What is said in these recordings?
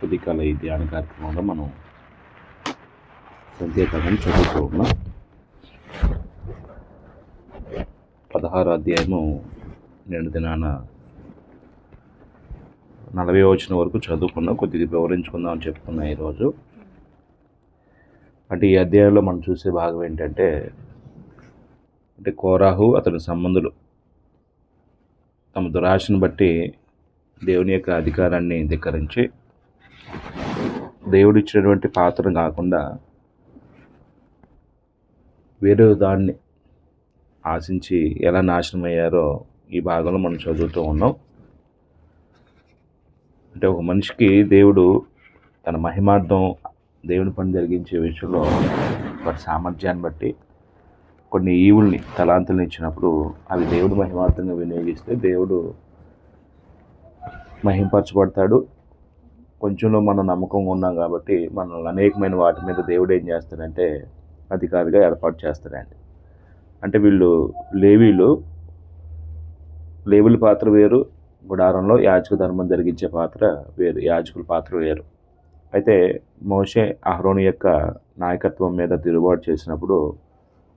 ఉదయకాల ఈ ధ్యాన కార్యక్రమంలో మనం సంఖ్యాకాండం చదువుతూ ఉన్నాం. 16వ అధ్యాయము నేడు దినాన 40వ వచనం వరకు చదువుకున్నాం. కొద్దిగా వివరించుకుందాం అని చెప్తున్నా ఈరోజు. అంటే ఈ అధ్యాయంలో మనం చూసే భాగం ఏంటంటే కోరాహు అతని సంబంధులు తమ దురాశను బట్టి దేవుని యొక్క అధికారాన్ని ధిక్కరించి దేవుడు ఇచ్చినటువంటి పాత్రను కాకుండా వేరే దాన్ని ఆశించి ఎలా నాశనం అయ్యారో ఈ భాగంలో మనం చదువుతూ ఉన్నాం. అంటే ఒక మనిషికి దేవుడు తన మహిమార్థం దేవుని పని జరిగించే విషయంలో వారి సామర్థ్యాన్ని బట్టి కొన్ని ఈవుల్ని తలాంతులను ఇచ్చినప్పుడు అవి దేవుడు మహిమార్థంగా వినియోగిస్తే దేవుడు మహింపరచబడతాడు. కొంచెంలో మనం నమ్మకంగా ఉన్నాం కాబట్టి మనల్ని అనేకమైన వాటి మీద దేవుడు ఏం చేస్తాడంటే అధికారిగా ఏర్పాటు చేస్తాడండి. అంటే వీళ్ళు లేవీల పాత్ర వేరు, గుడారంలో యాజక ధర్మం జరిగించే పాత్ర వేరు, యాజకుల పాత్ర వేరు. అయితే మోషే అహరోను యొక్క నాయకత్వం మీద తిరుగుబాటు చేసినప్పుడు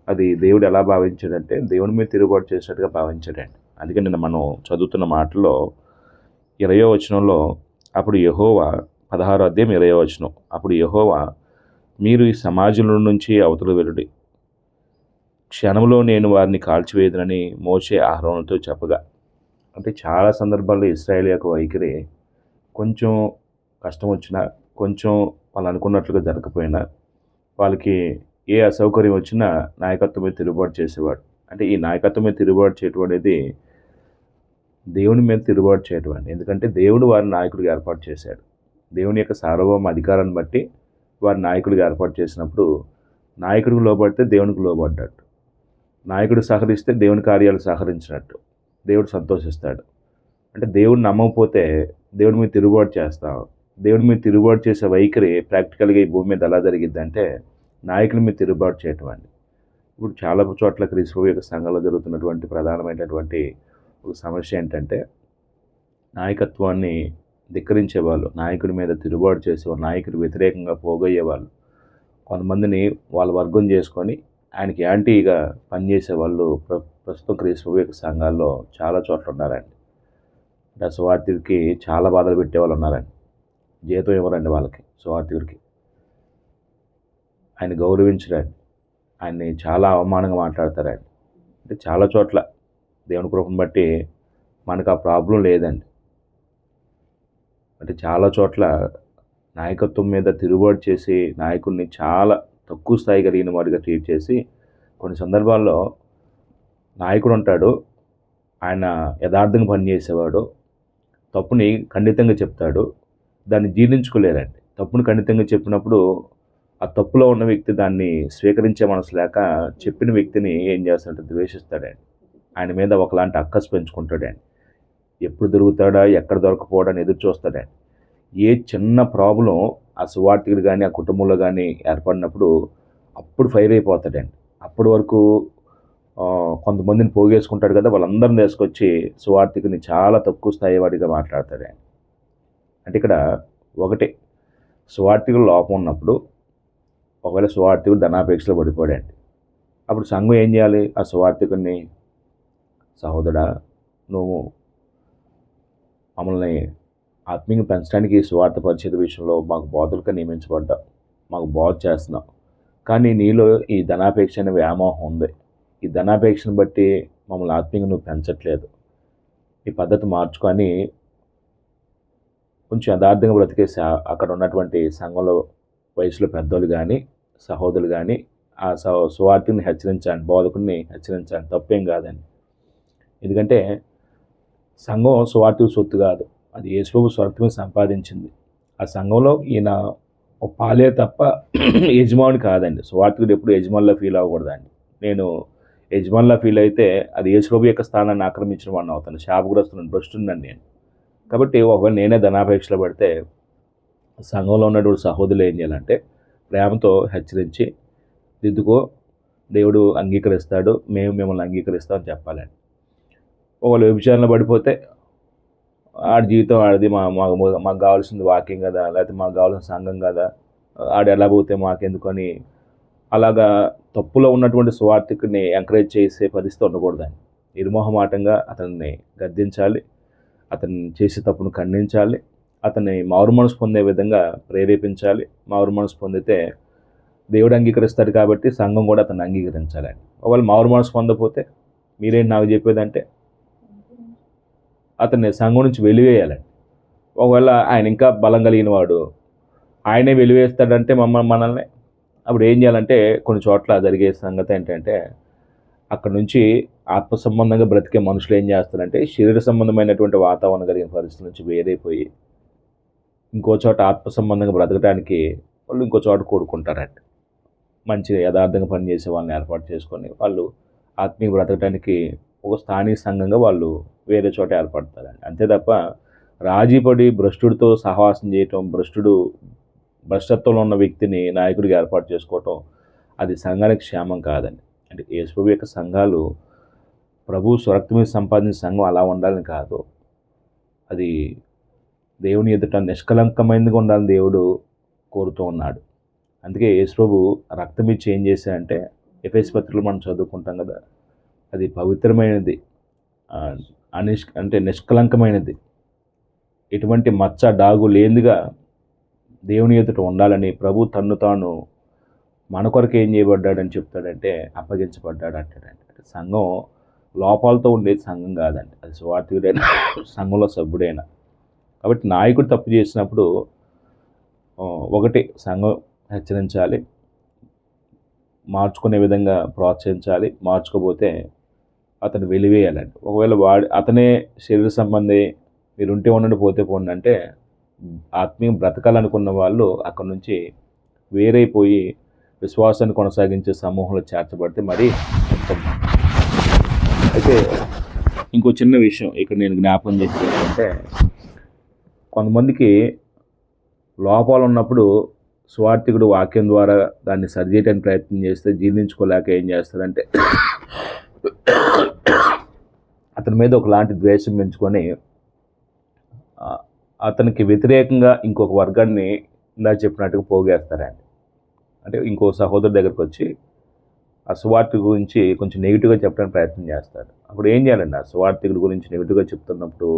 అది దేవుడు ఎలా భావించాడంటే దేవుని మీద తిరుగుబాటు చేసినట్టుగా భావించాడండి. అందుకే నిన్న మనం చదువుతున్న మాటల్లో 20వ వచనంలో అప్పుడు యెహోవా 16వ అధ్యాయం 20వ వచనం, అప్పుడు యెహోవా మీరు ఈ సమాజంలో నుంచి అవతల వెలుడి, క్షణంలో నేను వారిని కాల్చివేయదునని మోషే అహరోనుతో చెప్పగా. అంటే చాలా సందర్భాల్లో ఇశ్రాయేల్ యొక్క వైఖరి కొంచెం కష్టం వచ్చినా, కొంచెం వాళ్ళు అనుకున్నట్లుగా జరగకపోయినా, వాళ్ళకి ఏ అసౌకర్యం వచ్చినా నాయకత్వం మీద తిరుగుబాటు చేసేవాడు. అంటే ఈ నాయకత్వం మీద తిరుగుబాటు చేయటం అనేది దేవుని మీద తిరుగుబాటు చేయటం అండి. ఎందుకంటే దేవుడు వారిని నాయకుడిగా ఏర్పాటు చేశాడు. దేవుని యొక్క సార్వభౌమ అధికారాన్ని బట్టి వారి నాయకుడిగా ఏర్పాటు చేసినప్పుడు నాయకుడికి లోబడితే దేవునికి లోబడ్డట్టు, నాయకుడు సహకరిస్తే దేవుని కార్యాలు సహకరించినట్టు దేవుడు సంతోషిస్తాడు. అంటే దేవుడిని నమ్మకపోతే దేవుడి మీద తిరుగుబాటు చేస్తాం. దేవుడి మీద తిరుగుబాటు చేసే వైఖరి ప్రాక్టికల్గా ఈ భూమి మీద ఎలా జరిగిద్దంటే నాయకుల మీద తిరుగుబాటు చేయటం అండి. ఇప్పుడు చాలా చోట్ల క్రీస్తు యొక్క సంఘంలో జరుగుతున్నటువంటి ప్రధానమైనటువంటి ఒక సమస్య ఏంటంటే నాయకత్వాన్ని ధిక్కరించేవాళ్ళు, నాయకుడి మీద తిరుగుబాటు చేసేవాళ్ళు, నాయకుడి వ్యతిరేకంగా పోగొయ్యేవాళ్ళు, కొంతమందిని వాళ్ళ వర్గం చేసుకొని ఆయనకి యాంటీగా పనిచేసే వాళ్ళు ప్రస్తుతం క్రీస్తు యొక్క సంఘాల్లో చాలా చోట్ల ఉన్నారండి. అంటే సువార్థికుడికి చాలా బాధలు పెట్టేవాళ్ళు ఉన్నారండి. జీతం ఇవ్వరండి వాళ్ళకి, సువార్థికుడికి ఆయన గౌరవించరండి, ఆయన్ని చాలా అవమానంగా మాట్లాడతారండి. అంటే చాలా చోట్ల దేవుని కృపను బట్టి మనకు ఆ ప్రాబ్లం లేదండి. అంటే చాలా చోట్ల నాయకత్వం మీద తిరుగుబాటు చేసి నాయకుడిని చాలా తక్కువ స్థాయి కలిగిన వాడిగా ట్రీట్ చేసి, కొన్ని సందర్భాల్లో నాయకుడు ఉంటాడు, ఆయన యథార్థంగా పనిచేసేవాడు, తప్పుని ఖండితంగా చెప్తాడు, దాన్ని జీర్ణించుకోలేరండి. తప్పుని ఖండితంగా చెప్పినప్పుడు ఆ తప్పులో ఉన్న వ్యక్తి దాన్ని స్వీకరించే మనసు లేక చెప్పిన వ్యక్తిని ఏం చేస్తాడంటే ద్వేషిస్తాడండి. ఆయన మీద ఒకలాంటి అక్కసు పెంచుకుంటాడండి. ఎప్పుడు దొరుకుతాడా, ఎక్కడ దొరకపోవడానికి ఎదురు చూస్తాడండి. ఏ చిన్న ప్రాబ్లం ఆ సువార్థికుడు కానీ ఆ కుటుంబంలో కానీ ఏర్పడినప్పుడు అప్పుడు ఫైర్ అయిపోతాడండి. అప్పటి వరకు కొంతమందిని పోగేసుకుంటాడు కదా, వాళ్ళందరిని తీసుకొచ్చి సువార్థికుని చాలా తక్కువ స్థాయి వాడిగా మాట్లాడతాడండి. అంటే ఇక్కడ ఒకటి, సువార్థికుడు లోపం ఉన్నప్పుడు ఒకవేళ సువార్థికుడు ధనాపేక్షలో పడిపోయాడండి, అప్పుడు సంఘం ఏం చేయాలి? ఆ సువార్థికుడిని, సహోదరా నువ్వు మమ్మల్ని ఆత్మీయంగా పెంచడానికి సువార్త పరిచయ విషయంలో మాకు బోధకులుగా నియమించబడ్డావు, మాకు బోధ చేస్తున్నావు, కానీ నీలో ఈ ధనాపేక్ష అనే వ్యామోహం ఉంది. ఈ ధనాపేక్షను బట్టి మమ్మల్ని ఆత్మీయంగా నువ్వు పెంచట్లేదు. ఈ పద్ధతి మార్చుకొని కొంచెం యథార్థంగా బ్రతికేసి అక్కడ ఉన్నటువంటి సంఘంలో వయసులో పెద్దోళ్ళు కానీ సహోదరులు కానీ ఆ సువార్తిని హెచ్చరించండి, బోధకుడిని హెచ్చరించండి, తప్పేం కాదండి. ఎందుకంటే సంఘం సువార్తికి సొత్తు కాదు, అది యేసుప్రభు స్వార్థమే సంపాదించింది. ఆ సంఘంలో ఈయన ఒక పాలే తప్ప యజమాని కాదండి. సువార్తికుడు ఎప్పుడు యజమానిలా ఫీల్ అవ్వకూడదండి. నేను యజమానిలా ఫీల్ అయితే అది యేసుప్రభు యొక్క స్థానాన్ని ఆక్రమించిన వాడిని అవుతాను, శాపగ్రస్తులను భ్రష్టున్నాను నేను. కాబట్టి ఒకవేళ నేనే ధనాపేక్షలో పడితే సంఘంలో ఉన్నటువంటి సహోదరులు ఏం చేయాలంటే ప్రేమతో హెచ్చరించి దిద్దుకో, దేవుడు అంగీకరిస్తాడు, మేము మిమ్మల్ని అంగీకరిస్తామని చెప్పాలండి. ఒకవేళ వ్యభిచారంలో పడిపోతే ఆడి జీవితం ఆడిది, మాకు కావాల్సింది వాక్యం కదా, లేకపోతే మాకు కావాల్సిన సంఘం కదా, ఆడు ఎలా పోతే మాకెందుకని అలాగా తప్పులో ఉన్నటువంటి సువార్థికుడిని ఎంకరేజ్ చేసే పరిస్థితి ఉండకూడదని నిర్మోహమాటంగా అతన్ని గద్దించాలి, అతను చేసే తప్పును ఖండించాలి, అతన్ని మారు మనసు పొందే విధంగా ప్రేరేపించాలి. మారు మనసు పొందితే దేవుడు అంగీకరిస్తాడు కాబట్టి సంఘం కూడా అతన్ని అంగీకరించాలండి. ఒకవేళ మారు మనసు పొందకపోతే మీరేంటి నాకు చెప్పేదంటే అతన్ని సంఘం నుంచి వెలివేయాలండి. ఒకవేళ ఆయన ఇంకా బలం కలిగిన వాడు ఆయనే వెలివేస్తాడంటే మనల్ని అప్పుడు ఏం చేయాలంటే కొన్ని చోట్ల జరిగే సంగతి ఏంటంటే అక్కడ నుంచి ఆత్మ సంబంధంగా బ్రతికే మనుషులు ఏం చేస్తారంటే శరీర సంబంధమైనటువంటి వాతావరణం కలిగిన పరిస్థితి నుంచి వేరైపోయి ఇంకో చోట ఆత్మ సంబంధంగా బ్రతకడానికి వాళ్ళు ఇంకో చోట కూడుకుంటారండి. మంచిగా యథార్థంగా పనిచేసే వాళ్ళని ఏర్పాటు చేసుకొని వాళ్ళు ఆత్మీయ బ్రతకడానికి ఒక స్థానిక సంఘంగా వాళ్ళు వేరే చోట ఏర్పడతారండి. అంతే తప్ప రాజీపడి భ్రష్టుడితో సహవాసం చేయటం, భ్రష్టత్వంలో ఉన్న వ్యక్తిని నాయకుడిగా ఏర్పాటు చేసుకోవటం అది సంఘానికి క్షేమం కాదండి. అంటే యేసుప్రభు యొక్క సంఘాలు ప్రభు స్వరక్తి మీద సంపాదించిన సంఘం అలా ఉండాలని కాదు, అది దేవుని ఎదుట నిష్కలంకమైనదిగా ఉండాలని దేవుడు కోరుతూ ఉన్నాడు. అందుకే యేసుప్రభు రక్తం ఇచ్చి ఏం చేశాడంటే ఎఫెసు పత్రికలో మనం చదువుకుంటాం కదా, అది పవిత్రమైనది, అంటే నిష్కలంకమైనది, ఎటువంటి మచ్చ డాగు లేనిదిగా దేవుని ఎదుట ఉండాలని ప్రభు తన్ను తాను మన కొరకు ఏం చేయబడ్డాడని చెప్తాడంటే అప్పగించబడ్డాడు అంటాడంటే. సంఘం లోపాలతో ఉండేది సంఘం కాదండి, అది సువార్థికుడైనా సంఘంలో సభ్యుడైనా. కాబట్టి నాయకుడు తప్పు చేసినప్పుడు ఒకటి సంఘం హెచ్చరించాలి, మార్చుకునే విధంగా ప్రోత్సహించాలి, మార్చుకోపోతే అతను వెలివేయాలండి. ఒకవేళ అతనే శరీర సంబంధి మీరు ఉంటే ఉండండి పోతే పోండి అంటే ఆత్మీయం బ్రతకాలనుకున్న వాళ్ళు అక్కడ నుంచి వేరైపోయి విశ్వాసాన్ని కొనసాగించే సమూహంలో చేర్చబడితే మరీ ఉత్తమం. అయితే ఇంకో చిన్న విషయం ఇక్కడ నేను జ్ఞాపకం చేసేది ఏంటంటే కొంతమందికి లోపాలు ఉన్నప్పుడు స్వార్థికుడు వాక్యం ద్వారా దాన్ని సరిచేయడానికి ప్రయత్నం చేస్తే జీర్ణించుకోలేక ఏం చేస్తారంటే అతని మీద ఒకలాంటి ద్వేషం పెంచుకొని అతనికి వ్యతిరేకంగా ఇంకొక వర్గాన్ని ఇందా చెప్పినట్టుగా పోగేస్తారండి. అంటే ఇంకో సహోదరు దగ్గరికి వచ్చి ఆ సువార్థికుడి గురించి కొంచెం నెగిటివ్గా చెప్పడానికి ప్రయత్నం చేస్తారు. అప్పుడు ఏం చేయాలండి? ఆ సువార్థికుడి గురించి నెగిటివ్గా చెప్తున్నప్పుడు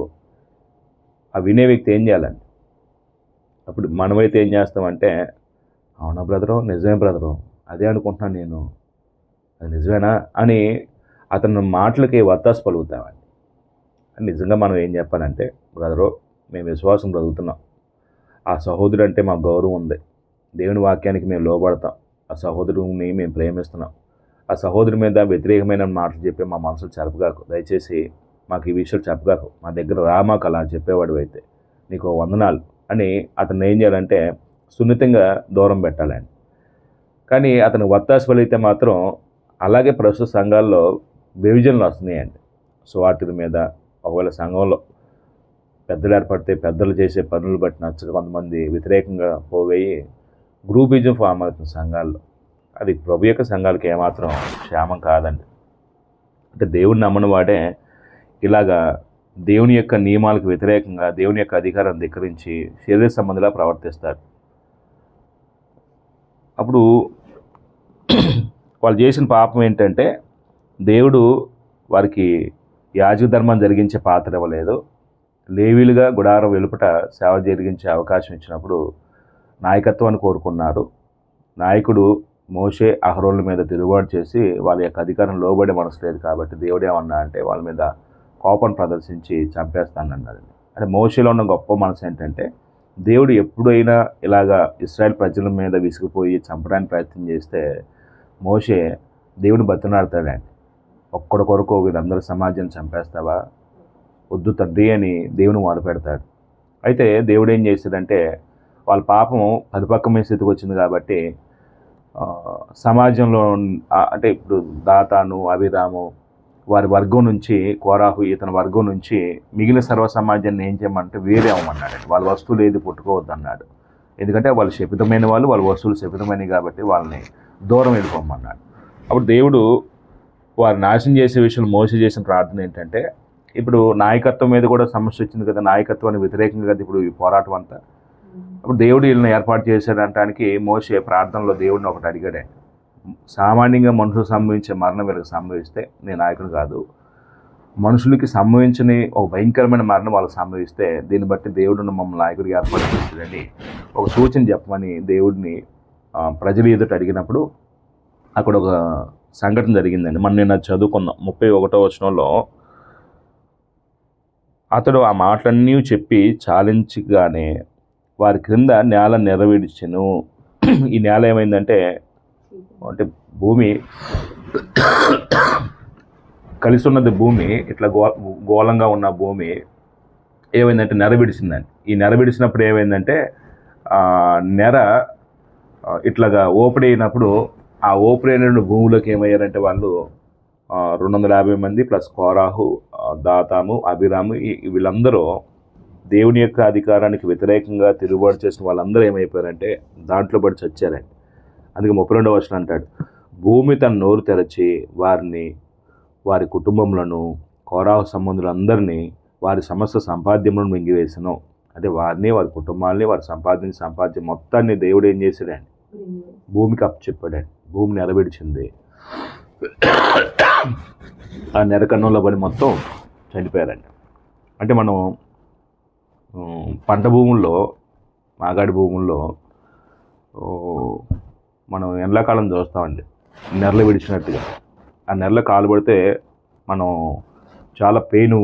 ఆ వినే వ్యక్తి ఏం చేయాలండి? అప్పుడు మనమైతే ఏం చేస్తామంటే అవునా బ్రదరు, నిజమే బ్రదరు, అదే అనుకుంటున్నాను నేను, అది నిజమేనా అని అతని మాటలకి వత్తాసు పలుకుతామండి. నిజంగా మనం ఏం చెప్పాలంటే బ్రదరు మేము విశ్వాసం బ్రతుకుతున్నాం, ఆ సహోదరుడు అంటే మాకు గౌరవం ఉంది, దేవుని వాక్యానికి మేము లోబడతాం, ఆ సహోదరుని మేము ప్రేమిస్తున్నాం, ఆ సహోదరు మీద వ్యతిరేకమైన మాటలు చెప్పి మా మనసులు చెరపగాకు, దయచేసి మాకు ఈ విషయాలు చెప్పగాకు, మా దగ్గర రా, మాకు అలా చెప్పేవాడు అయితే నీకు వందనాలు అని అతను ఏం చేయాలంటే సున్నితంగా దూరం పెట్టాలండి. కానీ అతను వత్తాసు పలిగితే మాత్రం అలాగే ప్రస్తుత సంఘాల్లో విభజనలు వస్తున్నాయండి. సువార్తిల మీద ఒకవేళ సంఘంలో పెద్దలు ఏర్పడితే పెద్దలు చేసే పనులు బట్టి నచ్చక కొంతమంది వ్యతిరేకంగా పోయి గ్రూపిజం ఫామ్ అవుతుంది సంఘాల్లో. అది ప్రభు యొక్క సంఘాలకి ఏమాత్రం క్షేమం కాదండి. అంటే దేవుడిని నమ్మని వాడే ఇలాగా దేవుని యొక్క నియమాలకు వ్యతిరేకంగా దేవుని యొక్క అధికారాన్ని ధిక్కరించి శరీర సంబంధిలా ప్రవర్తిస్తారు. అప్పుడు వాళ్ళు చేసిన పాపం ఏంటంటే దేవుడు వారికి యాజక ధర్మం జరిగించే పాత్ర ఇవ్వలేదు, లేవీలుగా గుడారం వెలుపట సేవ జరిగించే అవకాశం ఇచ్చినప్పుడు నాయకత్వాన్ని కోరుకున్నారు. నాయకుడు మోషే అహరోన్ల మీద తిరుగుబాటు చేసి వాళ్ళ యొక్క అధికారం లోబడే మనసు లేదు కాబట్టి దేవుడు ఏమన్నా అంటే వాళ్ళ మీద కోపం ప్రదర్శించి చంపేస్తానన్నది. అంటే మోషేలో ఉన్న గొప్ప మనసు ఏంటంటే దేవుడు ఎప్పుడైనా ఇలాగా ఇశ్రాయేల్ ప్రజల మీద విసిగిపోయి చంపడానికి ప్రయత్నం చేస్తే మోషే దేవుని బతిమలాడతాడండి. ఒక్కడి కొరకు వీళ్ళందరూ సమాజాన్ని చంపేస్తావా, వద్దు తండ్రి అని దేవుని మొదలుపెడతాడు. అయితే దేవుడు ఏం చేస్తాడంటే వాళ్ళ పాపం పరిపక్వమైన స్థితికి వచ్చింది కాబట్టి సమాజంలో అంటే ఇప్పుడు దాతాను, అభిరాము వారి వర్గం నుంచి, కోరాహు ఇతని వర్గం నుంచి మిగిలిన సర్వ సమాజాన్ని ఏం చేయమంటే వేరే అవ్వమన్నాడు. వాళ్ళ వస్తువులు ఏది పుట్టుకోవద్దు అన్నాడు. ఎందుకంటే వాళ్ళు శపితమైన వాళ్ళు, వాళ్ళ వస్తువులు శపితమైనవి కాబట్టి వాళ్ళని దూరం వెళ్ళిపోమన్నాడు. అప్పుడు దేవుడు వారు నాశనం చేసే విషయంలో మోసే చేసిన ప్రార్థన ఏంటంటే ఇప్పుడు నాయకత్వం మీద కూడా సమస్య వచ్చింది కదా, నాయకత్వానికి వ్యతిరేకంగా కదా ఇప్పుడు ఈ పోరాటం అంతా. అప్పుడు దేవుడు వీళ్ళని ఏర్పాటు చేశాడంటానికి మోషే ప్రార్థనలో దేవుడిని ఒకటి అడిగాడే, సామాన్యంగా మనుషులు సంభవించే మరణం వీళ్ళకి సంభవిస్తే నేను నాయకుడు కాదు, మనుషులకి సంభవించని ఒక భయంకరమైన మరణం వాళ్ళకి సంభవిస్తే దీన్ని బట్టి దేవుడిని మమ్మల్ని నాయకుడికి ఏర్పాటు చేస్తుందని ఒక సూచన చెప్పమని దేవుడిని ప్రజలు ఎదుట అడిగినప్పుడు అక్కడ ఒక సంఘటన జరిగిందండి. మనం నిన్న చదువుకున్నాం 31వ వచనంలో. అతడు ఆ మాటలన్నీ చెప్పి చాలించగానే వారి క్రింద నేల నెరవేర్చెను. ఈ నేల ఏమైందంటే అంటే భూమి కలిసి ఉన్నది, భూమి ఇట్లా గోళంగా ఉన్న భూమి ఏమైందంటే నెరవిడిచిందండి. ఈ నెరవిడిచినప్పుడు ఏమైందంటే నెర ఇట్లాగా ఓపెన్ అయినప్పుడు ఆ ఓపెన్ అయిన భూమిలోకి ఏమయ్యారంటే వాళ్ళు 250 మంది ప్లస్ కోరాహు, దాతాము, అభిరాము వీళ్ళందరూ దేవుని యొక్క అధికారానికి వ్యతిరేకంగా తిరుగుబాటు చేసిన వాళ్ళందరూ ఏమైపోయారంటే దాంట్లో పడి చచ్చారండి. అందుకే 32వ వచనం అంటాడు, భూమి తన నోరు తెరచి వారిని, వారి కుటుంబములను, కోరాహు సంబంధులందరినీ, వారి సమస్త సంపాద్యములను మింగివేసను. అంటే వారిని, వారి కుటుంబాలని, వారి సంపాద్యం మొత్తాన్ని దేవుడు ఏం చేశాడండి, భూమికి అప్పచెప్పాడండి. భూమి నెరవేర్చింది. ఆ నెరకన్నంలో పడి మొత్తం చనిపోయారండి. అంటే మనం పంట భూముల్లో, మాగాడి భూముల్లో మనం ఎండాకాలం చూస్తామండి, నెరలు విడిచినట్టుగా. ఆ నెరలో కాలు పడితే మనం చాలా పెయిన్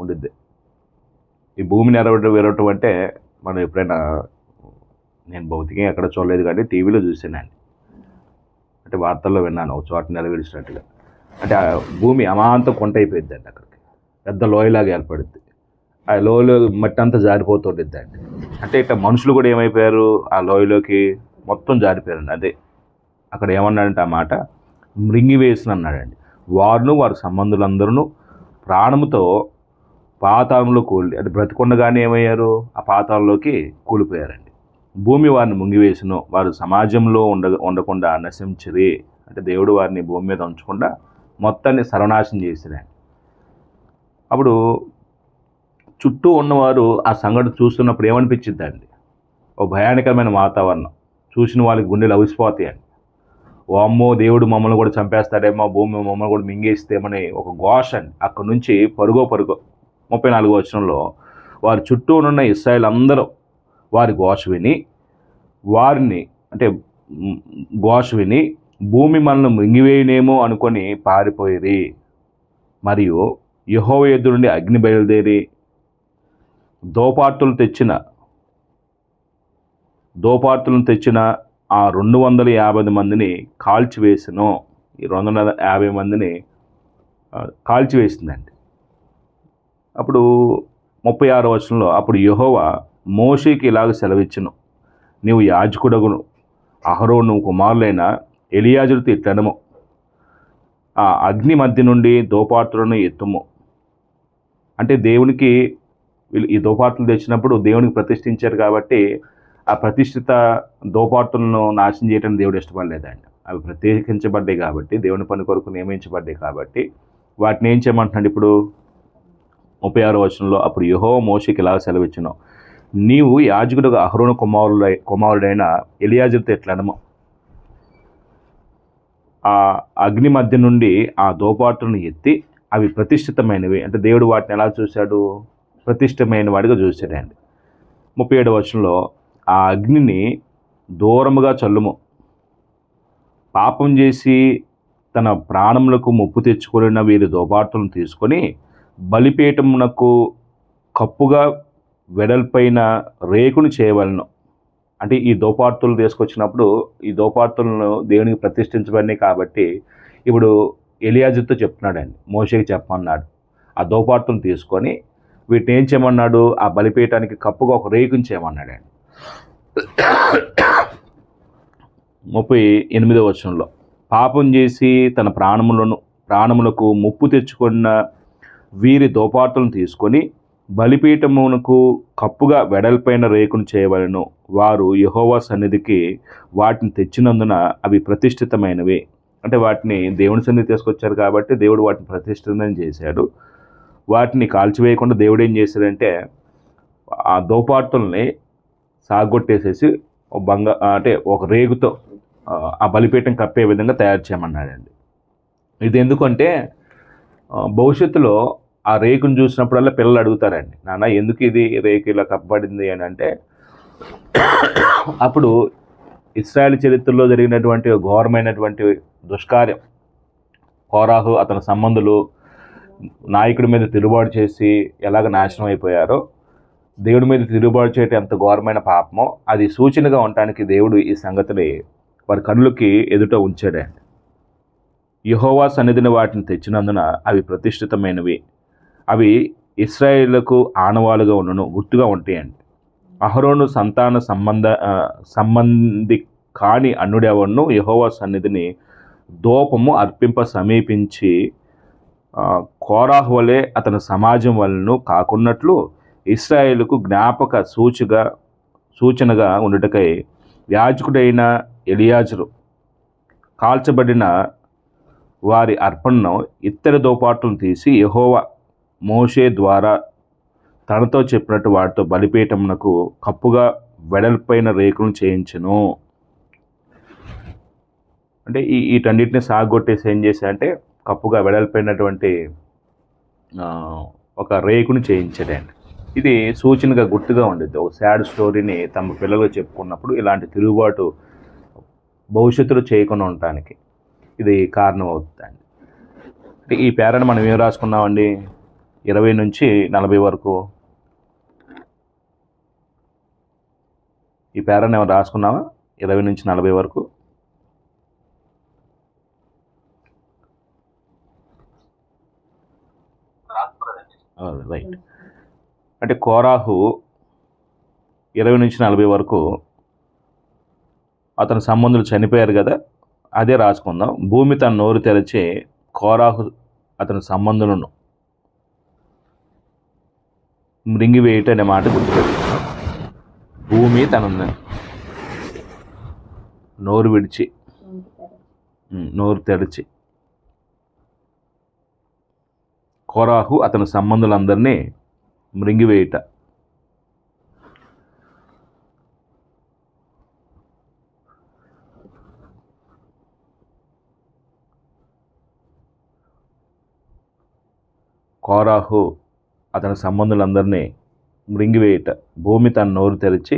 ఉండిద్ది. ఈ భూమి విరవటం అంటే మనం ఎప్పుడైనా, నేను భౌతికంగా ఎక్కడ చూడలేదు కానీ టీవీలో చూసానండి, అంటే వార్తల్లో విన్నాను, ఒక చోట నెల విడిచినట్టుగా. అంటే ఆ భూమి అమాంతం కొంట అయిపోయిద్దండి, అక్కడికి పెద్ద లోయలాగా ఏర్పడుద్ది. ఆ లోయలో మట్టి అంతా జారిపోతుండిద్దండి. అంటే ఇట్లా మనుషులు కూడా ఏమైపోయారు, ఆ లోయలోకి మొత్తం జారిపోయారండి. అదే అక్కడ ఏమన్నాడంటే ఆ మాట మృంగివేసిన అన్నాడండి. వారును వారి సంబంధులందరూ ప్రాణముతో పాతాళంలో అంటే బ్రతికొండగానే ఏమయ్యారు, ఆ పాతాళంలోకి కూలిపోయారండి. భూమి వారిని ముంగివేసును, వారు సమాజంలో ఉండకుండా నశించిరి. అంటే దేవుడు వారిని భూమి మీద ఉంచకుండా మొత్తాన్ని సర్వనాశనం చేసిరండి. అప్పుడు చుట్టూ ఉన్నవారు ఆ సంఘటన చూస్తున్నప్పుడు ఏమనిపించిద్దండి, ఓ భయానకరమైన వాతావరణం. చూసిన వాళ్ళకి గుండెలు అవిసిపోతాయండి. ఓ అమ్మో దేవుడు మమ్మల్ని కూడా చంపేస్తాడేమో, భూమి మమ్మల్ని కూడా మింగేస్తేమని ఒక ఘోష అండి. అక్కడి నుంచి పరుగో 34వ వచనంలో వారి చుట్టూ ఉన్న ఇశ్రాయేలు అందరూ వారి ఘోష విని భూమి మనల్ని మింగివేయనేమో అనుకొని పారిపోయిరి. మరియు యెహోవా ఎదురు నుండి అగ్ని బయలుదేరి దోపార్తులను తెచ్చిన ఆ 250 మందిని కాల్చివేసెను. ఈ 250 మందిని కాల్చివేసిందండి. అప్పుడు 36వ వచనంలో, అప్పుడు యెహోవా మోషేకి ఇలాగ సెలవిచ్చును, నీవు యాజకుడగును అహరోను కుమారులైన ఎలియాజరుతో ఇట్లనము, ఆ అగ్ని మధ్య నుండి దోపాత్రులను ఎత్తుము. అంటే దేవునికి వీళ్ళు ఈ దోపాత్రులు తెచ్చినప్పుడు దేవునికి ప్రతిష్ఠించారు కాబట్టి ఆ ప్రతిష్ఠిత దోపాత్రులను నాశనం చేయడానికి దేవుడు ఇష్టపడలేదండి. అవి ప్రత్యేకించబడ్డాయి కాబట్టి, దేవుని పని కొరకు నియమించబడ్డాయి కాబట్టి వాటిని ఏం చేయమంటున్నాడు ఇప్పుడు 36వ వచనంలో, అప్పుడు యెహోవా మోషేకి ఇలా సెలవిచ్చును, నీవు యాజకుడుగా అహరోను కుమారుడైన ఎలియాజరుతో ఎట్లనము, ఆ అగ్ని మధ్య నుండి ఆ దోపాత్రులను ఎత్తి అవి ప్రతిష్ఠితమైనవి. అంటే దేవుడు వాటిని ఎలా చూశాడు, ప్రతిష్ఠమైన వాడిగా చూశాడండి. 37వ వచనంలో, ఆ అగ్నిని దూరముగా చల్లుము, పాపం చేసి తన ప్రాణములకు ముప్పు తెచ్చుకున్న వీరి దోపాత్రులను తీసుకొని బలిపీఠమునకు కప్పుగా వెడల్పైన రేకును చేయవలను. అంటే ఈ దోపార్తులు తీసుకొచ్చినప్పుడు ఈ దోపార్తులను దేవునికి ప్రతిష్ఠించబడినాయి కాబట్టి ఇప్పుడు ఎలియాజరుతో చెప్తున్నాడండి, మోషేకి చెప్పమన్నాడు. ఆ దోపార్తులను తీసుకొని వీటిని ఏం చేయమన్నాడు, ఆ బలిపీఠానికి కప్పుగా ఒక రేకుని చేయమన్నాడండి. 38వ వచనంలో, పాపం చేసి తన ప్రాణములకు ముప్పు తెచ్చుకున్న వీరి దోపార్తులను తీసుకొని బలిపీఠమునకు కప్పుగా వెడల్పైన రేకును చేయవలెను. వారు యెహోవా సన్నిధికి వాటిని తెచ్చినందున అవి ప్రతిష్ఠితమైనవి. అంటే వాటిని దేవుని సన్నిధి తీసుకొచ్చారు కాబట్టి దేవుడు వాటిని ప్రతిష్ఠితం చేశాడు. వాటిని కాల్చివేయకుండా దేవుడు ఏం చేశాడంటే ఆ దోపాటుల్ని సాగొట్టేసేసి అంటే ఒక రేగుతో ఆ బలిపీఠం కప్పే విధంగా తయారు చేయమన్నాడండి. ఇది ఎందుకంటే భవిష్యత్తులో ఆ రేకును చూసినప్పుడల్లా పిల్లలు అడుగుతారండి, నాన్న ఎందుకు ఇది రేకు ఇలా కప్పబడింది అని అంటే, అప్పుడు ఇశ్రాయేల్ చరిత్రలో జరిగినటువంటి ఘోరమైనటువంటి దుష్కార్యం, కోరాహు అతని సంబంధులు నాయకుడి మీద తిరుగుబాటు చేసి ఎలాగ నాశనం అయిపోయారో, దేవుడి మీద తిరుగుబాటు చేయటం ఎంత ఘోరమైన పాపమో అది సూచనగా ఉండటానికి దేవుడు ఈ సంగతిని వారి కళ్ళకి ఎదుట ఉంచాడండి. యెహోవా సన్నిధిని వాటిని తెచ్చినందున అవి ప్రతిష్ఠితమైనవి, అవి ఇశ్రాయేలుకు ఆనవాలుగా ఉన్నను, గుర్తుగా ఉంటాయండి. అహరోను సంతాన సంబంధి కాని అన్నుడెవడును యెహోవా సన్నిధిని దూపము అర్పింప సమీపించి కోరాహు వలె అతని సమాజం వలన కాకున్నట్లు ఇశ్రాయేలుకు జ్ఞాపక సూచనగా ఉండుటకై యాజకుడైన ఎలియాజరు కాల్చబడిన వారి అర్పణను ఇత్తడి దోపాట్లను తీసి యెహోవా మోషే ద్వారా తనతో చెప్పినట్టు వాటితో బలిపీఠమునకు కప్పుగా వెడల్పైన రేకులను చేయించెను. అంటే వీటన్నిటిని సాగొట్టేసి ఏం చేశాడంటే కప్పుగా వెడల్పైనటువంటి ఒక రేకుని చేయించాడండి. ఇది సూచనగా గుర్తుగా ఉండేది. ఒక సాడ్ స్టోరీని తమ పిల్లలు చెప్పుకున్నప్పుడు ఇలాంటి తిరుగుబాటు భవిష్యత్తులో చేయకుండా ఉండటానికి ఇది కారణం అవుతుందండి. అంటే ఈ పేరాన్ని మనం ఏం రాసుకున్నామండి, 20 నుంచి 40 వరకు ఈ పేరాన్ని ఏమైనా రాసుకున్నావా? 20 నుంచి 40 వరకు. రైట్. అంటే కోరాహు 20 నుంచి 40 వరకు అతని సంబంధులు చనిపోయారు కదా, అదే రాసుకుందాం. భూమి తన నోరు తెరచి కోరాహు అతని సంబంధులను మృంగివేయుట అనే మాట గుర్తుపెట్టుకున్నాం. భూమి తన నోరు తెరచి కోరాహు అతని సంబంధులందరినీ మృంగివేయుట. కోరాహు అతని సంబంధులందరినీ మృంగివేయుట. భూమి తన నోరు తెరిచి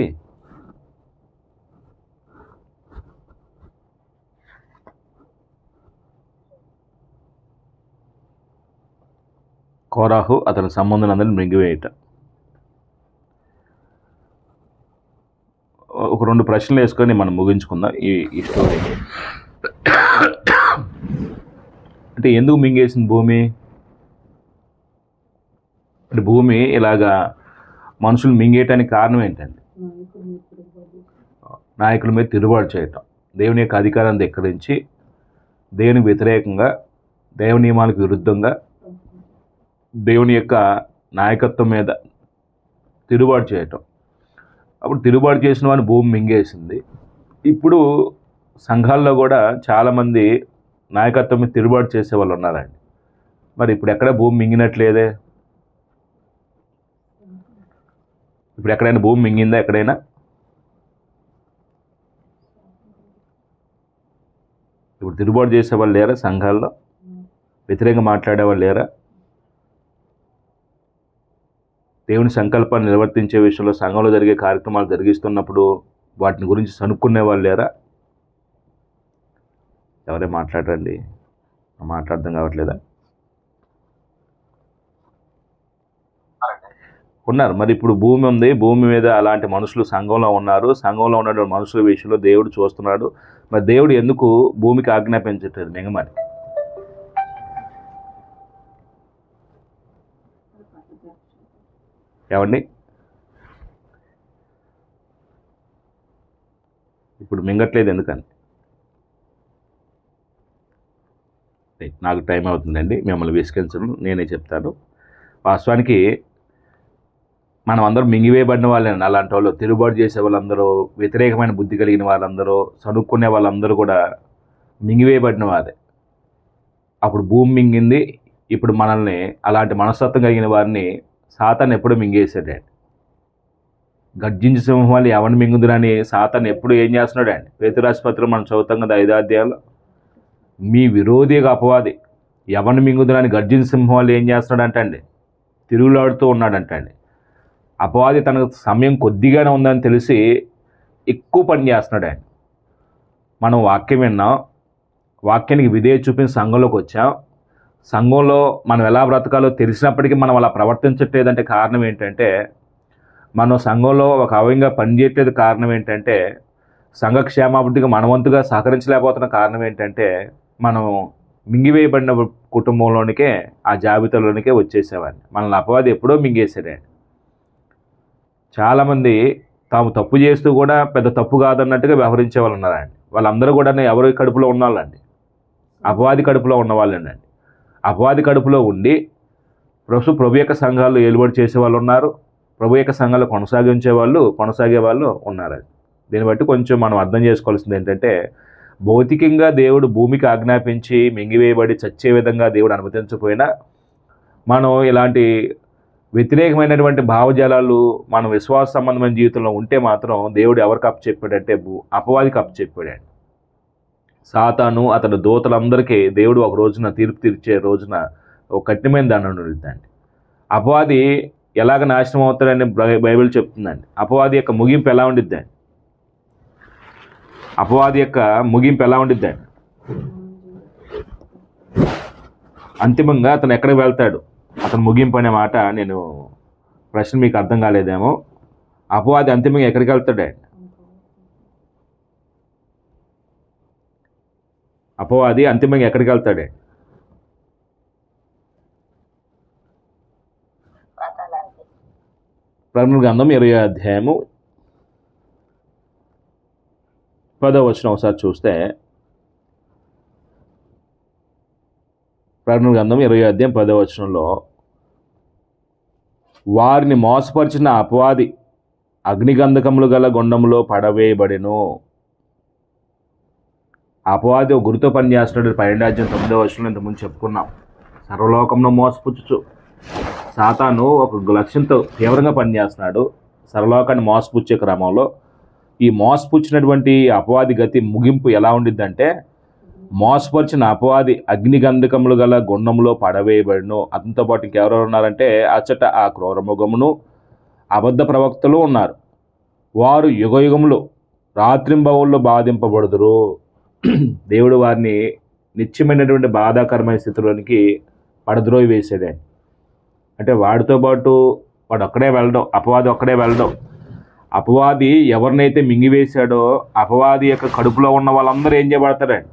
కోరాహు అతని సంబంధులందరినీ మృంగివేయుట. ఒక 2 ప్రశ్నలు వేసుకొని మనం ముగించుకుందాం ఈ స్టోరీ. అంటే ఎందుకు మింగేసింది భూమి? అంటే భూమి ఇలాగా మనుషులు మింగేయటానికి కారణం ఏంటండి? నాయకుల మీద తిరుగుబాటు చేయటం, దేవుని యొక్క అధికారాన్ని ధిక్కరించి దేవునికి వ్యతిరేకంగా, దేవుని నియమాలకు విరుద్ధంగా దేవుని యొక్క నాయకత్వం మీద తిరుగుబాటు చేయటం. అప్పుడు తిరుగుబాటు చేసిన వాడిని భూమి మింగేసింది. ఇప్పుడు సంఘాల్లో కూడా చాలామంది నాయకత్వం మీద తిరుగుబాటు చేసే వాళ్ళు ఉన్నారండి. మరి ఇప్పుడు ఎక్కడ భూమి మింగినట్లేదే? ఇప్పుడు ఎక్కడైనా భూమి మింగిందా? ఎక్కడైనా ఇప్పుడు తిరుగుబాటు చేసేవాళ్ళు లేరా? సంఘాల్లో వ్యతిరేకంగా మాట్లాడేవాళ్ళు లేరా? దేవుని సంకల్పాన్ని నిర్వర్తించే విషయంలో సంఘంలో జరిగే కార్యక్రమాలు జరిగిస్తున్నప్పుడు వాటిని గురించి సనుక్కునే వాళ్ళు లేరా? ఎవరే మాట్లాడరండి, మాట్లాడడం కావట్లేదా? ఉన్నారు. మరి ఇప్పుడు భూమి ఉంది, భూమి మీద అలాంటి మనుషులు సంఘంలో ఉన్నారు. సంఘంలో ఉన్నటువంటి మనుషుల విషయంలో దేవుడు చూస్తున్నాడు. మరి దేవుడు ఎందుకు భూమికి ఆజ్ఞాపించట్లేదు మింగమని? ఏమండి, ఇప్పుడు మింగట్లేదు ఎందుకని? నాకు టైం అవుతుందండి, మిమ్మల్ని విసిగించను, నేనే చెప్తాను. వాస్తవానికి మనం అందరం మింగివేయబడిన వాళ్ళని. అలాంటి వాళ్ళు, తిరుగుబాటు చేసే వాళ్ళందరూ, వ్యతిరేకమైన బుద్ధి కలిగిన వాళ్ళందరూ, చదువుకునే వాళ్ళందరూ కూడా మింగివేయబడిన వారే. అప్పుడు భూమి మింగింది, ఇప్పుడు మనల్ని అలాంటి మనస్తత్వం కలిగిన వారిని సాతాను ఎప్పుడు మింగేసాడండి. గర్జించే సింహం వాళ్ళు ఎవరిని మింగుదురని సాతాను ఎప్పుడు ఏం చేస్తున్నాడండి? పేతురు పత్రిక మనం చదువుతాం కదా 5వ అధ్యాయంలో, మీ విరోధిగా అపవాది ఎవరిని మింగుదురని గర్జించే సింహం వాళ్ళు ఏం చేస్తున్నాడంటండి? తిరుగులాడుతూ ఉన్నాడంటండి. అపవాది తనకు సమయం కొద్దిగానే ఉందని తెలిసి ఎక్కువ పని చేస్తున్నాడండి. మనం వాక్యం విన్నాం, వాక్యానికి విధేయత చూపించి సంఘంలోకి వచ్చాం. సంఘంలో మనం ఎలా బ్రతకాలో తెలిసినప్పటికీ మనం అలా ప్రవర్తించట్లేదంటే కారణం ఏంటంటే, మనం సంఘంలో ఒక అవయంగా పనిచేయట్లేదు. కారణం ఏంటంటే, సంఘ క్షేమాభివృద్ధికి మనవంతుగా సహకరించలేకపోతున్న కారణం ఏంటంటే, మనం మింగివేయబడిన కుటుంబంలోనికే, ఆ జాబితాలోనికే వచ్చేసేవాడిని. మనల్ని అపవాది ఎప్పుడో మింగేశాడండి. చాలామంది తాము తప్పు చేస్తూ కూడా పెద్ద తప్పు కాదన్నట్టుగా వ్యవహరించే వాళ్ళు ఉన్నారండి. వాళ్ళందరూ కూడా ఎవరి కడుపులో ఉన్నవాళ్ళండి? అపవాది కడుపులో ఉన్నవాళ్ళండి. అపవాది కడుపులో ఉండి ప్రభు యొక్క సంఘాలు ఏలుబడి చేసే వాళ్ళు ఉన్నారు, ప్రభు యొక్క సంఘాలు కొనసాగే వాళ్ళు ఉన్నారండి. దీన్ని బట్టి కొంచెం మనం అర్థం చేసుకోవాల్సింది ఏంటంటే, భౌతికంగా దేవుడు భూమికి ఆజ్ఞాపించి మింగివేయబడి చచ్చే విధంగా దేవుడు అనుమతించకపోయినా, మనం ఇలాంటి వ్యతిరేకమైనటువంటి భావజాలాలు మన విశ్వాస సంబంధమైన జీవితంలో ఉంటే మాత్రం దేవుడు ఎవరికి అప్పచెప్పాడంటే అపవాదికి అప్పచెప్పాడండి. సాతాను అతని దూతలందరికీ దేవుడు ఒక రోజున తీర్పు తీర్చే రోజున ఒక కఠినమైన దండన ఉంటుందండి. అపవాది ఎలాగ నాశనం అవుతాడని బైబిల్ చెప్తుందండి. అపవాది యొక్క ముగింపు ఎలా ఉండిద్దండి? అంతిమంగా అతను ఎక్కడికి వెళ్తాడు? అతను ముగింపు అనే మాట నేను ప్రశ్న మీకు అర్థం కాలేదేమో. అపవాది అంతిమంగా ఎక్కడికి వెళ్తాడండి? అపవాది అంతిమంగా ఎక్కడికి వెళ్తాడే? ప్రకటన గ్రంథం 20వ అధ్యాయము 10వ వచనం ఒకసారి చూస్తే, ప్రకటన గ్రంథం 20వ అధ్యాయం 10వ వచనంలో, వారిని మోసపరిచిన అపవాది అగ్నిగంధకములు గల గుండములో పడవేయబడెను. అపవాది ఒక గురితో పనిచేస్తున్నాడు. 12వ అధ్యాయం 9వ వచనంలో ఇంతకుముందు చెప్పుకున్నాం. సర్వలోకంలో మోసపుచ్చుచు సాతాను ఒక లక్ష్యంతో తీవ్రంగా పనిచేస్తున్నాడు. సర్వలోకాన్ని మోసపుచ్చే క్రమంలో ఈ మోసపుచ్చినటువంటి అపవాది గతి ముగింపు ఎలా ఉండిద్దంటే, మోసపరిచిన అపవాది అగ్నిగంధకములు గల గుండంలో పడవేయబడిను. అతనితో పాటు ఇంకెవరెవరు ఉన్నారంటే, అచ్చట ఆ క్రూరముఖమును అబద్ధ ప్రవక్తలు ఉన్నారు. వారు యుగయుగములు రాత్రింబవళ్ళు బాధింపబడుదురు. దేవుడు వారిని నిత్యమైనటువంటి బాధాకరమైన స్థితిలోనికి పడద్రోయి వేసాడే. అంటే వాడితో పాటు వాడు ఒక్కడే వెళ్ళడం, అపవాది ఒక్కడే వెళ్ళడం. అపవాది ఎవరినైతే మింగివేశాడో అపవాది యొక్క కడుపులో ఉన్న వాళ్ళందరూ ఏం చేయబడతారండి?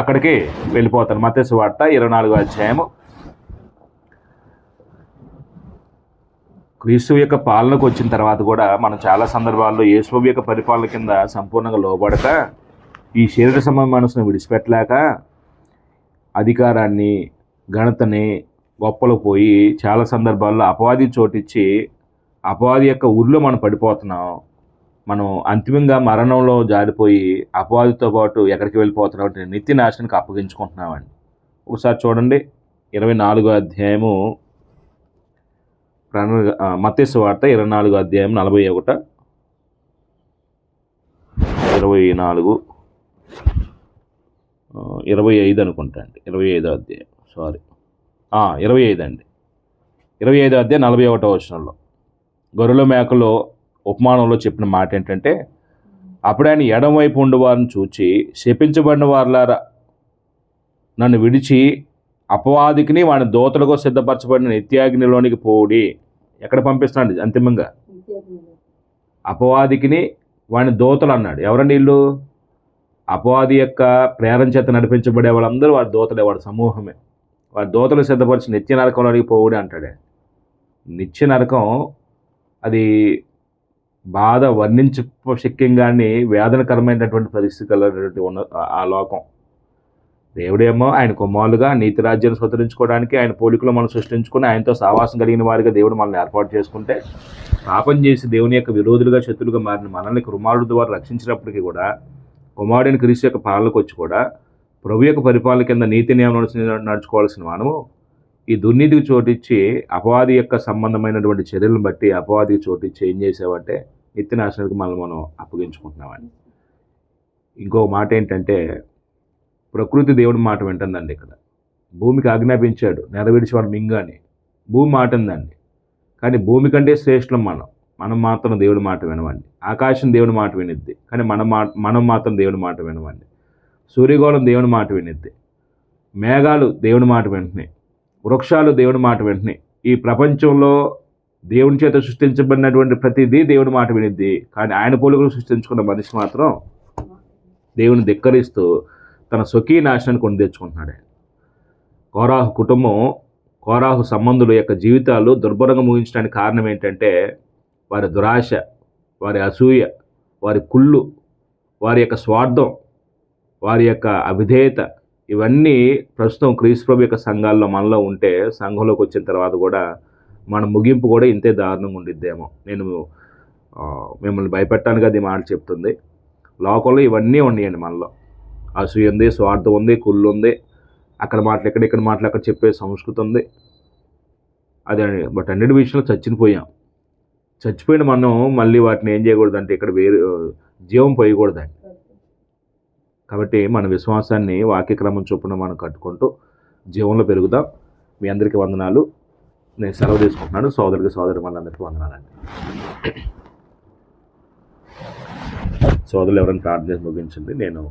అక్కడికి వెళ్ళిపోతారు. మత్తయి సువార్త 24వ అధ్యాయము. క్రీస్తు యొక్క పాలనకు వచ్చిన తర్వాత కూడా మనం చాలా సందర్భాల్లో యేసు యొక్క పరిపాలన కింద సంపూర్ణంగా లోబడక, ఈ శరీర సంబంధ మనసును విడిచిపెట్టలేక అధికారాన్ని, ఘనతని, గొప్పలు పోయి చాలా సందర్భాల్లో అపవాది చోటిచ్చి అపవాది యొక్క ఊరిలో మనం పడిపోతున్నాం. మనం అంతిమంగా మరణంలో జారిపోయి అపవాదితో పాటు ఎక్కడికి వెళ్ళిపోతున్నాం అంటే నిత్య నాశనానికి అప్పగించుకుంటున్నామండి. ఒకసారి చూడండి 24వ అధ్యాయము, మత్తయి సువార్త 24వ అధ్యాయం 41, 24, 25 అనుకుంటా అండి. 25వ అధ్యాయం 25 అండి. 25వ అధ్యాయం 41వ వచనంలో గొర్రెల మేకలో ఉపమానంలో చెప్పిన మాట ఏంటంటే, అప్పుడు ఆయన ఎడమవైపు ఉండి వారిని చూచి, శపించబడిన వారులారా, నన్ను విడిచి అపవాదికిని వాని దూతలకు సిద్ధపరచబడిన నిత్యాగ్నిలోనికి పోవుడి. ఎక్కడ పంపిస్తున్నాడు? అంతిమంగా అపవాదికిని వాని దూతలు అన్నాడు. ఎవరండి వీళ్ళు? అపవాది యొక్క ప్రేరణ చేత నడిపించబడే వాళ్ళందరూ వాడి దూతలే, వాడి సమూహమే. వాడి దూతలు సిద్ధపరిచి నిత్య నరకంలోనికి పోవుడి అంటాడే. నిత్య నరకం అది బాధ వర్ణించశక్యంగాని వేదనకరమైనటువంటి పరిస్థితి కలిగినటువంటి ఉన్న ఆ లోకం. దేవుడేమో ఆయన కుమారులుగా నీతి రాజ్యాన్ని స్వతరించుకోవడానికి ఆయన పోలికలో మనం సృష్టించుకుని ఆయనతో సావాసం కలిగిన వారిగా దేవుడు మనల్ని ఏర్పాటు చేసుకుంటే, పాపం చేసి దేవుని యొక్క విరోధులుగా, శత్రులుగా మారిన మనల్ని కుమారుడు ద్వారా రక్షించినప్పటికీ కూడా, కుమారుడిని క్రీస్తు యొక్క పాలనకు వచ్చి కూడా ప్రభు యొక్క పరిపాలన కింద నీతి నియమం నడుచుకోవాల్సిన మనము ఈ దుర్నీతికి చోటిచ్చి అపవాది యొక్క సంబంధమైనటువంటి చర్యలను బట్టి అపవాదికి చోటిచ్చి ఏం చేసావంటే నిత్యనాశనానికి మనం అప్పగించుకుంటున్నామండి. ఇంకో మాట ఏంటంటే ప్రకృతి దేవుడి మాట వింటుందండి. ఇక్కడ భూమికి ఆజ్ఞాపించాడు నెరవేర్చి వాడు మింగు అని. భూమి మాట ఉందండి, కానీ భూమి కంటే శ్రేష్ఠం మనం మాత్రం దేవుడి మాట వినవండి. ఆకాశం దేవుడి మాట వినిద్ది, కానీ మనం మాత్రం దేవుడి మాట వినవండి. సూర్యగోళం దేవుడి మాట వినిద్ది, మేఘాలు దేవుడి మాట వింటున్నాయి, వృక్షాలు దేవుడి మాట వింటున్నాయి. ఈ ప్రపంచంలో దేవుని చేత సృష్టించబడినటువంటి ప్రతిదీ దేవుడి మాట వినిద్ది, కానీ ఆయన పోలికలు సృష్టించుకున్న మనిషి మాత్రం దేవుని ధిక్కరిస్తూ తన స్వకీయ నాశనాన్ని కొని తెచ్చుకుంటున్నాడు. కోరాహు కుటుంబం, కోరాహు సంబంధుల యొక్క జీవితాలు దుర్భరంగా ముగించడానికి కారణం ఏంటంటే వారి దురాశ, వారి అసూయ, వారి కుళ్ళు, వారి యొక్క స్వార్థం, వారి యొక్క అవిధేయత, ఇవన్నీ ప్రస్తుతం క్రీస్తు ప్రభు యొక్క సంఘాల్లో మనలో ఉంటే సంఘంలోకి వచ్చిన తర్వాత కూడా మన ముగింపు కూడా ఇంతే దారుణంగా ఉండిద్దేమో. నేను మిమ్మల్ని భయపెట్టానికి అది మాట చెప్తుంది. లోకంలో ఇవన్నీ ఉన్నాయండి మనలో. అసూయ ఉంది, స్వార్థం ఉంది, కుళ్ళు ఉంది, అక్కడ మాటలు ఇక్కడ మాటలు అక్కడ చెప్పే సంస్కృతి ఉంది. అదే బట్ అన్నిటి విషయంలో చచ్చిపోయిన మనం మళ్ళీ వాటిని ఏం చేయకూడదంటే ఇక్కడ జీవం పోయకూడదండి. కాబట్టి మన విశ్వాసాన్ని వాక్యక్రమం చొప్పున మనం కట్టుకుంటూ జీవంలో పెరుగుదాం. మీ అందరికీ వందనాలు. నేను సెలవు తీసుకుంటున్నాను. సోదరి మనందరికీ వందనాలండి. సోదరులు ఎవరైనా ప్రార్థన చేసి ముగించండి. నేను